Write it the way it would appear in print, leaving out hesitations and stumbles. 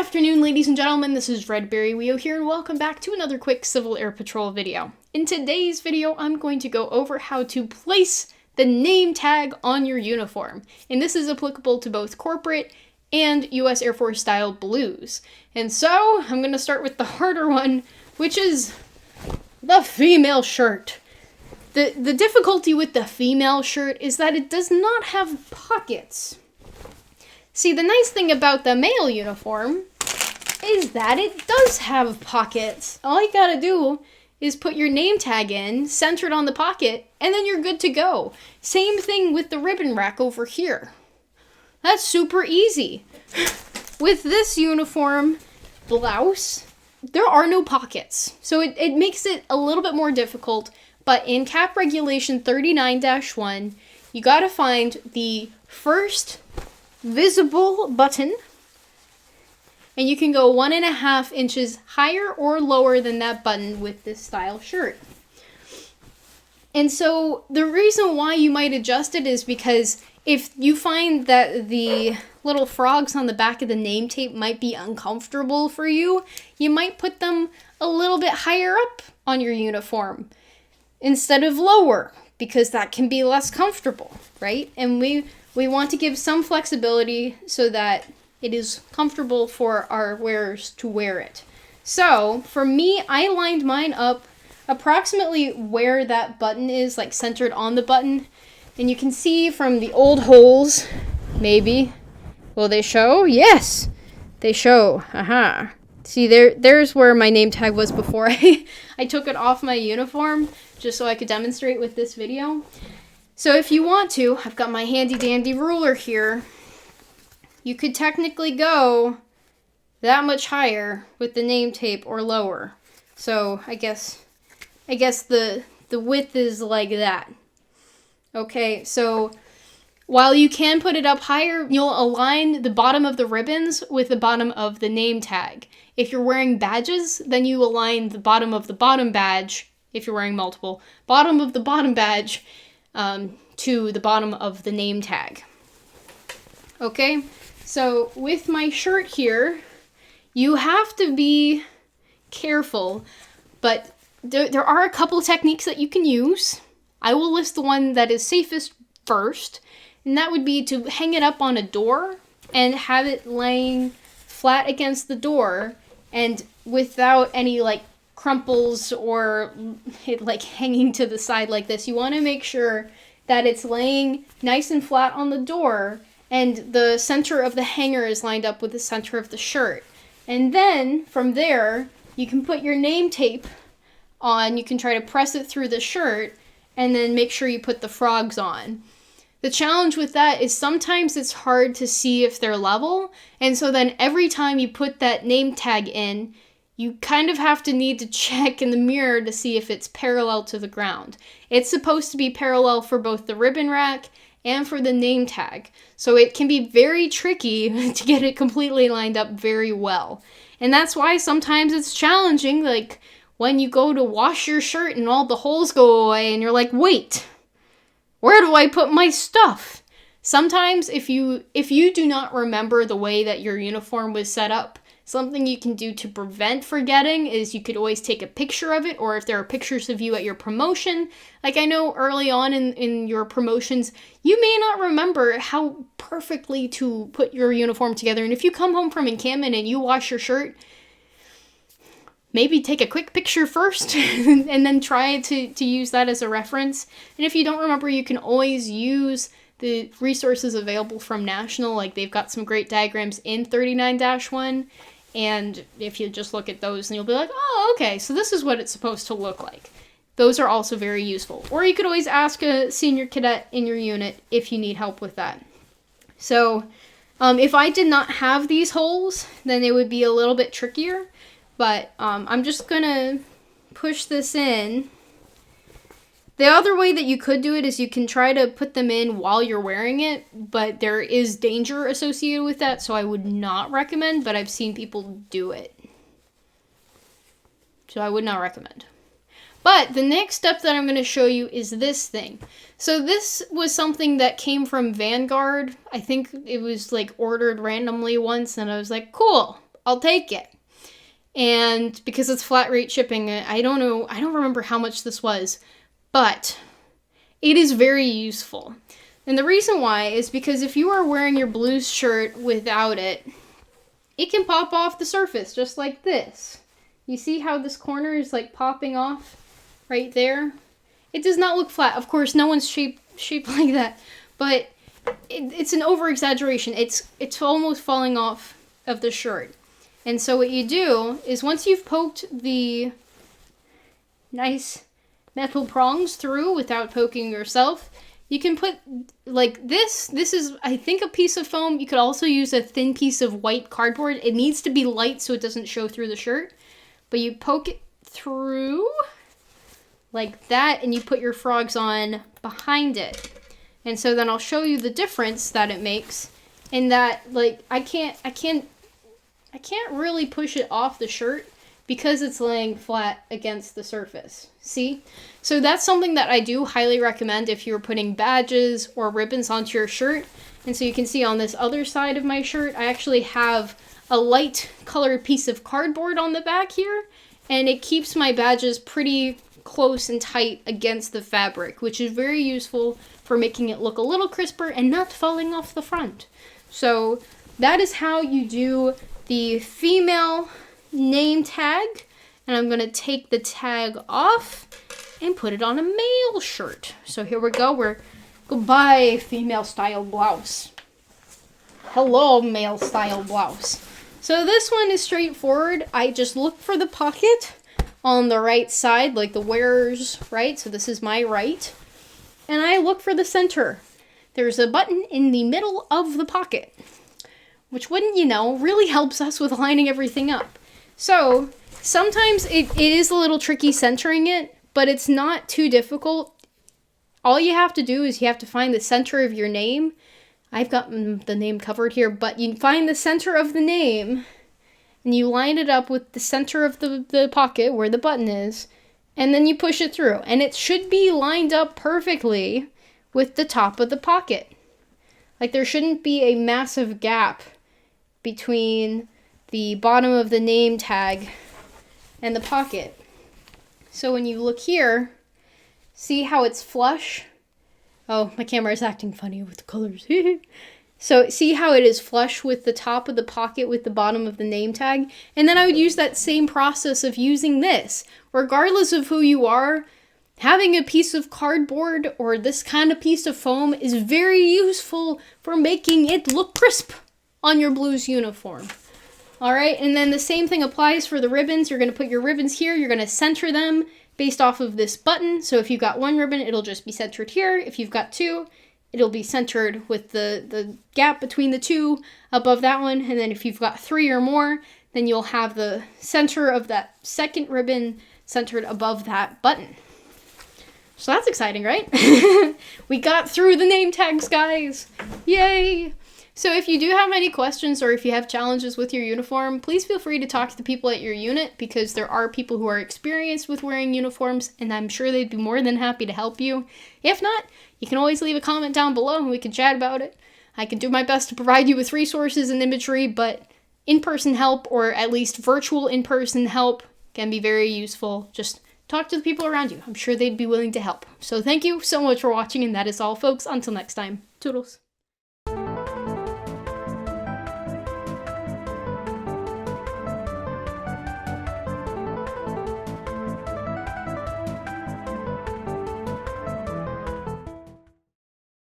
afternoon, ladies and gentlemen, this is Redberryweo here, and welcome back to another quick Civil Air Patrol video. In today's video, I'm going to go over how to place the name tag on your uniform, and this is applicable to both corporate and US Air Force style blues. And so, I'm going to start with the harder one, which is the female shirt. The difficulty with the female shirt is that it does not have pockets. See, the nice thing about the male uniform is that it does have pockets. All you gotta do is put your name tag in, center it on the pocket, and then you're good to go. Same thing with the ribbon rack over here. That's super easy. With this uniform blouse, there are no pockets. So it makes it a little bit more difficult, but in Cap Regulation 39-1, you gotta find the first visible button, and you can go 1.5 inches higher or lower than that button with this style shirt. And so the reason why you might adjust it is because if you find that the little frogs on the back of the name tape might be uncomfortable for you, you might put them a little bit higher up on your uniform instead of lower, because that can be less comfortable, right? And we want to give some flexibility so that it is comfortable for our wearers to wear it. So, for me, I lined mine up approximately where that button is, like centered on the button. And you can see from the old holes, maybe, will they show? Yes, they show. Aha. See, there's where my name tag was before I took it off my uniform, just so I could demonstrate with this video. So if you want to, I've got my handy dandy ruler here. You could technically go that much higher with the name tape or lower. So I guess the width is like that. Okay, so while you can put it up higher, you'll align the bottom of the ribbons with the bottom of the name tag. If you're wearing badges, then you align the bottom of the bottom badge, if you're wearing multiple, bottom of the bottom badge to the bottom of the name tag. Okay, so with my shirt here, you have to be careful, but there are a couple techniques that you can use. I will list the one that is safest first, and that would be to hang it up on a door and have it laying flat against the door and without any like crumples or it like hanging to the side like this. You want to make sure that it's laying nice and flat on the door and the center of the hanger is lined up with the center of the shirt. And then from there, you can put your name tape on. You can try to press it through the shirt and then make sure you put the frogs on. The challenge with that is sometimes it's hard to see if they're level, and so then every time you put that name tag in, you kind of have to need to check in the mirror to see if it's parallel to the ground. It's supposed to be parallel for both the ribbon rack and for the name tag, so it can be very tricky to get it completely lined up very well. And that's why sometimes it's challenging, like when you go to wash your shirt and all the holes go away and you're like, wait, where do I put my stuff? Sometimes if you do not remember the way that your uniform was set up, something you can do to prevent forgetting is you could always take a picture of it, or if there are pictures of you at your promotion. Like I know early on in your promotions, you may not remember how perfectly to put your uniform together. And if you come home from encampment and you wash your shirt, maybe take a quick picture first and then try to use that as a reference. And if you don't remember, you can always use the resources available from National. Like they've got some great diagrams in 39-1. And if you just look at those, then you'll be like, oh, okay, so this is what it's supposed to look like. Those are also very useful. Or you could always ask a senior cadet in your unit if you need help with that. So if I did not have these holes, then it would be a little bit trickier. But I'm just going to push this in. The other way that you could do it is you can try to put them in while you're wearing it, but there is danger associated with that, so I would not recommend, but I've seen people do it. So I would not recommend. But the next step that I'm going to show you is this thing. So this was something that came from Vanguard. I think it was like ordered randomly once, and I was like, cool, I'll take it. And because it's flat rate shipping, I don't remember how much this was, but it is very useful. And the reason why is because if you are wearing your blues shirt without it, it can pop off the surface just like this. You see how this corner is like popping off right there? It does not look flat. Of course, no one's shaped like that, but it's an over-exaggeration. It's almost falling off of the shirt. And so what you do is once you've poked the nice metal prongs through without poking yourself, you can put like this. This is, I think, a piece of foam. You could also use a thin piece of white cardboard. It needs to be light so it doesn't show through the shirt. But you poke it through like that, and you put your frogs on behind it. And so then I'll show you the difference that it makes in that, like, I can't really push it off the shirt because it's laying flat against the surface. See? So that's something that I do highly recommend if you're putting badges or ribbons onto your shirt. And so you can see on this other side of my shirt, I actually have a light colored piece of cardboard on the back here, and it keeps my badges pretty close and tight against the fabric, which is very useful for making it look a little crisper and not falling off the front. So that is how you do the female name tag, and I'm going to take the tag off and put it on a male shirt. So here we go. Goodbye, female style blouse. Hello, male style blouse. So this one is straightforward. I just look for the pocket on the right side, like the wearer's right. So this is my right. And I look for the center. There's a button in the middle of the pocket, which, wouldn't you know, really helps us with lining everything up. So sometimes it is a little tricky centering it, but it's not too difficult. All you have to do is you have to find the center of your name. I've got the name covered here, but you find the center of the name and you line it up with the center of the pocket where the button is, and then you push it through. And it should be lined up perfectly with the top of the pocket. Like, there shouldn't be a massive gap between the bottom of the name tag and the pocket. So when you look here, see how it's flush? Oh, my camera is acting funny with the colors. So see how it is flush with the top of the pocket with the bottom of the name tag? And then I would use that same process of using this. Regardless of who you are, having a piece of cardboard or this kind of piece of foam is very useful for making it look crisp on your blues uniform. All right, and then the same thing applies for the ribbons. You're going to put your ribbons here. You're going to center them based off of this button. So if you've got one ribbon, it'll just be centered here. If you've got two, it'll be centered with the gap between the two above that one. And then if you've got three or more, then you'll have the center of that second ribbon centered above that button. So that's exciting, right? We got through the name tags, guys. Yay! So if you do have any questions or if you have challenges with your uniform, please feel free to talk to the people at your unit, because there are people who are experienced with wearing uniforms, and I'm sure they'd be more than happy to help you. If not, you can always leave a comment down below and we can chat about it. I can do my best to provide you with resources and imagery, but in-person help, or at least virtual in-person help, can be very useful. Just talk to the people around you. I'm sure they'd be willing to help. So thank you so much for watching, and that is all, folks. Until next time. Toodles.